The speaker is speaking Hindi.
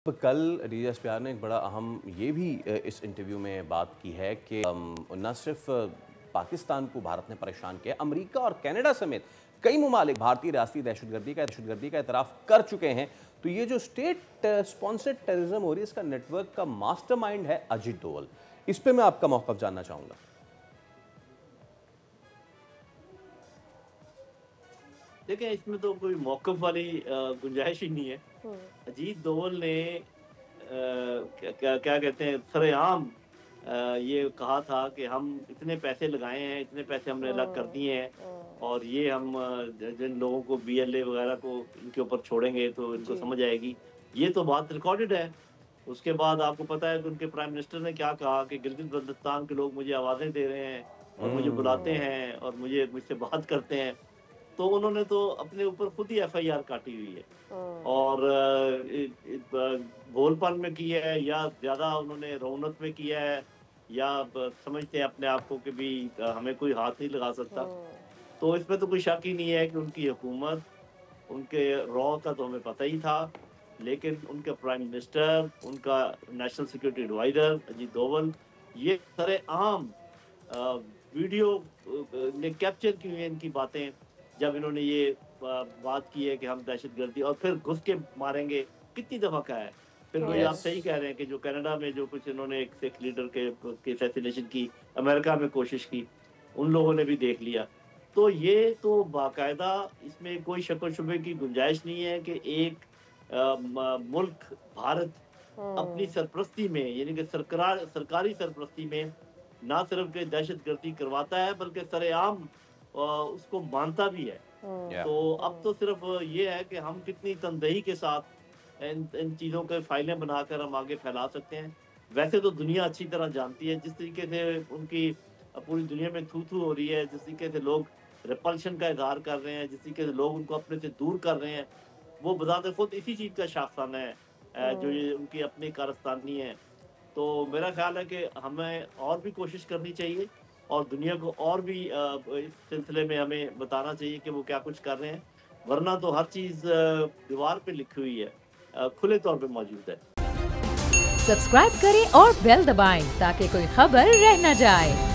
कल डी एस पी आर ने एक बड़ा अहम ये भी इस इंटरव्यू में बात की है कि न सिर्फ पाकिस्तान को भारत ने परेशान किया, अमेरिका और कनाडा समेत कई ममालिक भारतीय रियासती दहशतगर्दी का एतराफ़ कर चुके हैं। तो ये जो स्टेट स्पॉन्सर्ड टेररिज्म हो रही है, इसका नेटवर्क का मास्टरमाइंड है अजीत डोवल। इस पे मैं आपका मौक़िफ़ जानना चाहूँगा। देखें, इसमें तो कोई मौक़िफ़ वाली गुंजाइश ही नहीं है। अजीत डोवल ने क्या क्या कहते हैं, सरेआम ये कहा था कि हम इतने पैसे लगाए हैं, इतने पैसे हमने अलग कर दिए हैं और ये हम जिन लोगों को बीएलए वगैरह को इनके ऊपर छोड़ेंगे तो इनको समझ आएगी। ये तो बात रिकॉर्डेड है। उसके बाद आपको पता है कि उनके प्राइम मिनिस्टर ने क्या कहा कि गिलगित-बल्तिस्तान के लोग मुझे आवाज़ें दे रहे हैं और मुझे बुलाते हैं और मुझसे बात करते हैं। तो उन्होंने तो अपने ऊपर खुद ही एफआईआर काटी हुई है और भोलपन में की है या ज़्यादा उन्होंने रौनक में किया है या समझते हैं अपने आप को कि भी हमें कोई हाथ नहीं लगा सकता। तो इसमें तो कोई शक ही नहीं है कि उनकी हुकूमत, उनके रॉ का तो हमें पता ही था, लेकिन उनके प्राइम मिनिस्टर, उनका national security adviser Ajit Doval, ये सरेआम वीडियो ने कैप्चर की हुई है इनकी बातें, जब इन्होंने ये बात की है कि हम दहशतगर्दी और फिर घुस के मारेंगे। कितनी दफ़ा कहा है। फिर वही आप सही कह रहे हैं कि जो कनाडा में जो कुछ इन्होंने एक सिख लीडर के असैसिनेशन की अमेरिका में कोशिश की, उन लोगों ने भी देख लिया। तो ये तो बाकायदा, इसमें कोई शक-ओ-शुबे की गुंजाइश नहीं है कि एक मुल्क भारत अपनी सरपरस्ती में, यानी कि सरकारी सरपरस्ती में ना सिर्फ के दहशतगर्दी करवाता है बल्कि सरेआम उसको मानता भी है। तो अब तो सिर्फ ये है कि हम कितनी तनदेही के साथ इन चीज़ों के फाइलें बनाकर हम आगे फैला सकते हैं। वैसे तो दुनिया अच्छी तरह जानती है, जिस तरीके से उनकी पूरी दुनिया में थू-थू हो रही है, जिस तरीके से लोग रिपल्शन का इज़हार कर रहे हैं, जिस तरीके से लोग उनको अपने से दूर कर रहे हैं, वो बज़ात खुद इसी चीज़ का शाफ़ाना है जो ये उनकी अपनी कारस्तानी है। तो मेरा ख़्याल है कि हमें और भी कोशिश करनी चाहिए और दुनिया को और भी इस सिलसिले में हमें बताना चाहिए कि वो क्या कुछ कर रहे हैं, वरना तो हर चीज़ दीवार पे लिखी हुई है, खुले तौर पे मौजूद है। सब्सक्राइब करें और बेल दबाएं ताकि कोई खबर रह न जाए।